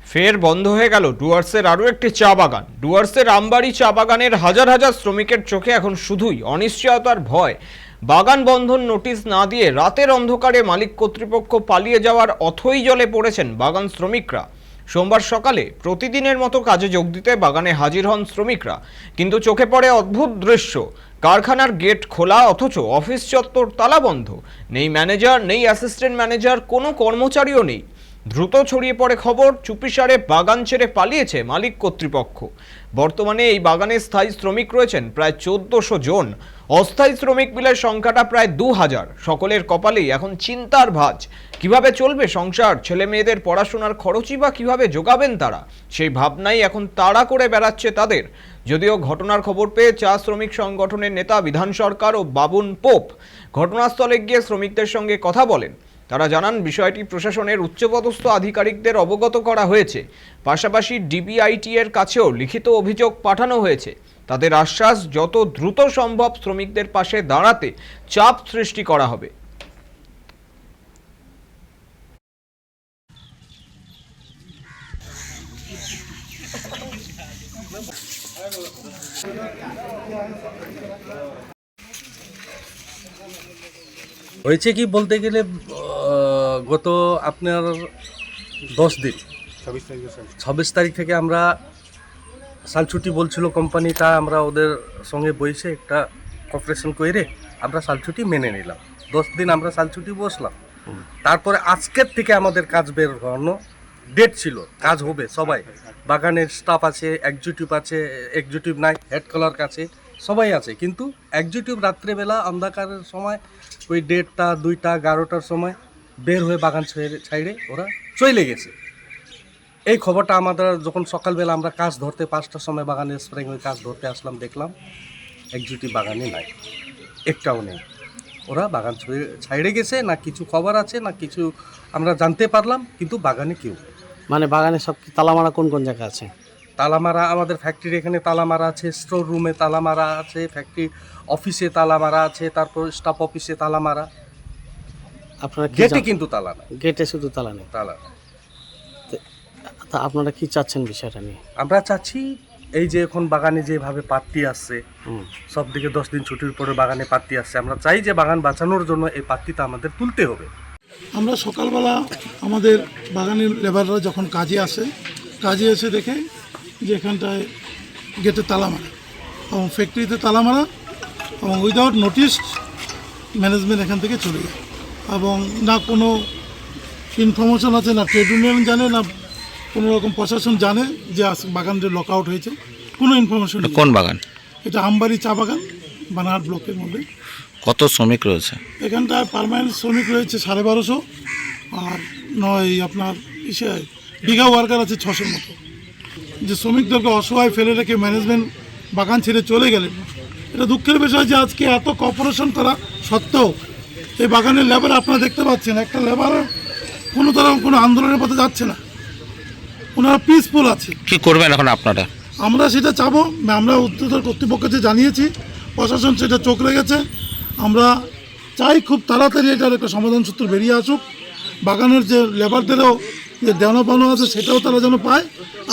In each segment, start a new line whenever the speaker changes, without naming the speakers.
ফের বন্ধ হয়ে গেল ডুয়ার্সের আরও একটি চা বাগান। ডুয়ার্সের আমবাড়ি চা বাগানের হাজার হাজার শ্রমিকের চোখে এখন শুধুই অনিশ্চয়তার ভয়। বাগান বন্ধন নোটিশ না দিয়ে রাতের অন্ধকারে মালিক কর্তৃপক্ষ পালিয়ে যাওয়ার অথৈ জলে পড়েছেন বাগান শ্রমিকরা। সোমবার সকালে প্রতিদিনের মতো কাজে যোগ দিতে বাগানে হাজির হন শ্রমিকরা, কিন্তু চোখে পড়ে অদ্ভুত দৃশ্য। কারখানার গেট খোলা অথচ অফিস চত্বর তালাবন্ধ। নেই ম্যানেজার, নেই অ্যাসিস্ট্যান্ট ম্যানেজার, কোনো কর্মচারীও নেই। দ্রুত ছড়িয়ে পড়ে খবর, চুপিসারে বাগান ছেড়ে পালিয়েছে মালিক কর্তৃপক্ষ। বর্তমানে এই বাগানে স্থায়ী শ্রমিক রয়েছেন প্রায় 1400 জন। অস্থায়ী শ্রমিক মিলের সংখ্যাটা প্রায় 2000। সকলের কপালেই এখন চিন্তার ভাঁজ। কিভাবে চলবে সংসার, ছেলে মেয়েদের পড়াশোনার খরচই বা কিভাবে যোগাবেন তারা, সেই ভাবনাই এখন তাড়া করে বেড়াচ্ছে তাদের। যদিও ঘটনার খবর পেয়ে চা শ্রমিক সংগঠনের নেতা বিধান সরকার ও বাবুন পোপ ঘটনাস্থলে গিয়ে শ্রমিকদের সঙ্গে কথা বলেন। তারা জানান, বিষয়টি প্রশাসনের উচ্চপদস্থ আধিকারিকদের অবগত করা হয়েছে। পাশাপাশি ডিবিআইটি এর কাছেও লিখিত অভিযোগ পাঠানো হয়েছে। তাদের আশ্বাস, যত দ্রুত সম্ভব শ্রমিকদের পাশে দাঁড়াতে চাপ সৃষ্টি করা হবে।
হয়েছে কি বলতে গেলে গত আপনার 10 দিন 26 তারিখ থেকে আমরা সালছুটি বলছিল কোম্পানিটা, আমরা ওদের সঙ্গে বসে একটা কপারেশন করে আমরা সালছুটি মেনে নিলাম। 10 দিন আমরা সালছুটি বসলাম। তারপরে আজকের থেকে আমাদের কাজ বের হওয়ানো ডেট ছিল, কাজ হবে। সবাই বাগানের স্টাফ আছে, এক্সিকিউটিভ নাই, হেড ক্লার্ক আছে, সবাই আছে, কিন্তু এক্সিকিউটিভ রাত্রেবেলা অন্ধকারের সময় ওই 1:30, 2টা, 11টার সময় বের হয়ে বাগান ছাইড়ে ওরা চলে গেছে। এই খবরটা আমাদের যখন সকালবেলা আমরা কাজ ধরতে 5টার সময় বাগানে স্প্রিং হয়ে কাজ ধরতে আসলাম, দেখলাম এক্সিকিউটিভ বাগানে নাই, একটাও নেই। ওরা বাগান ছাইড়ে গেছে, না কিছু খবর আছে না কিছু আমরা জানতে পারলাম, কিন্তু বাগানে কেউ।
মানে বাগানে সব তালামারা কোন কোন জায়গা আছে?
তালামারা আমাদের ফ্যাক্টরির এখানে তালামারা আছে, স্টোর রুমে তালামারা আছে, ফ্যাক্টরি অফিসে তালামারা আছে, তারপর স্টাফ অফিসে তালামারা।
আপনারা
গেটে কিন্তু তালা না,
গেটে শুধু তালা নেই।
তালা না।
তা আপনারা কি চাচ্ছেন বিষয়টা নিয়ে?
আমরা চাচ্ছি এই যে এখন বাগানে যেভাবে পাত্তি আসছে, সব দিকে 10 দিন ছুটির পরে বাগানে পাত্তি আসছে, আমরা চাই যে বাগান বাঁচানোর জন্য এই পাত্তিটা আমাদের তুলতে হবে।
আমরা সকালবেলা আমাদের বাগানের লেবাররা যখন কাজে এসে দেখে যে এখানটায় গেটে তালা মারা এবং ফ্যাক্টরিতে তালা মারা এবং উইদাউট নোটিশ ম্যানেজমেন্ট এখান থেকে চলে যায়, এবং না কোনো ইনফরমেশন আছে, না ট্রেড ইউনিয়ন জানে, না কোনো রকম প্রশাসন জানে যে বাগান যে লক আউট হয়েছে, কোনো ইনফরমেশন।
কোন বাগান এটা?
আমবাড়ি চা বাগান, বানারহাট ব্লকের মধ্যে।
কত শ্রমিক রয়েছে
এখানটায়? পার্মানেন্ট শ্রমিক রয়েছে 1250, আর আপনার বিঘা ওয়ার্কার আছে 600 মতো। যে শ্রমিকদেরকে অসহায় ফেলে রেখে ম্যানেজমেন্ট বাগান ছেড়ে চলে গেলেন, এটা দুঃখের বিষয় যে আজকে এত কর্পোরেশন করা সত্ত্বেও এই বাগানের লেবার আপনারা দেখতে পাচ্ছেন, একটা লেবার কোনো ধরনের কোনো আন্দোলনের পথে যাচ্ছে না, ওনারা পিসফুল আছে।
কি করবেন এখন আপনারা?
আমরা সেটা চাবো, আমরা উচ্চতর কর্তৃপক্ষকে জানিয়েছি, প্রশাসন সেটা চোখ রেখেছে। আমরা চাই খুব তাড়াতাড়ি এটার একটা সমাধান সূত্র বেরিয়ে আসুক। বাগানের যে লেবারদেরও যে দেওয়া পাওনা আছে সেটাও তারা যেন পায়,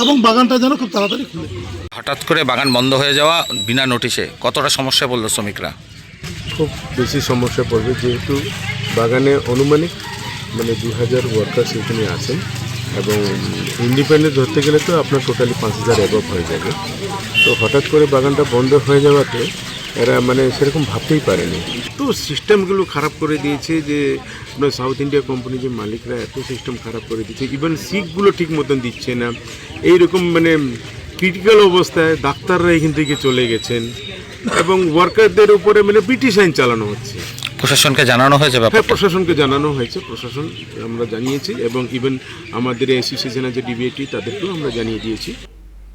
এবং বাগানটা যেন খুব তাড়াতাড়ি খুলে।
হঠাৎ করে বাগান বন্ধ হয়ে যাওয়া বিনা নোটিশে কতটা সমস্যা পড়লো শ্রমিকরা?
খুব বেশি সমস্যা পড়বে, যেহেতু বাগানে অনুমানিক 2000 ওয়ার্কার্স এখানে আছেন, এবং ইন্ডিপেন্ডেন্ট ধরতে গেলে তো আপনার টোটালি 5000 অ্যাবভ হয়ে যাবে। তো হঠাৎ করে বাগানটা বন্ধ হয়ে যাওয়াতে এরা সেরকম ভাবতেই পারেনি। তো সিস্টেমগুলো খারাপ করে দিয়েছে, যে আপনার সাউথ ইন্ডিয়া কোম্পানি যে মালিকরা এত সিস্টেম খারাপ করে দিচ্ছে, ইভেন সিকগুলো ঠিক মতন দিচ্ছে না। এইরকম ক্রিটিক্যাল অবস্থায় ডাক্তাররা এখান থেকে চলে গেছেন, এবং ওয়ার্কারদের উপরে ব্রিটিশ আইন চালানো হচ্ছে।
প্রশাসনকে জানানো হয়েছে?
হ্যাঁ, প্রশাসনকে জানানো হয়েছে, প্রশাসন আমরা জানিয়েছি, এবং ইভেন আমাদের অ্যাসোসিয়েশন আছে ডিবিআইটি, তাদেরকেও আমরা জানিয়ে দিয়েছি।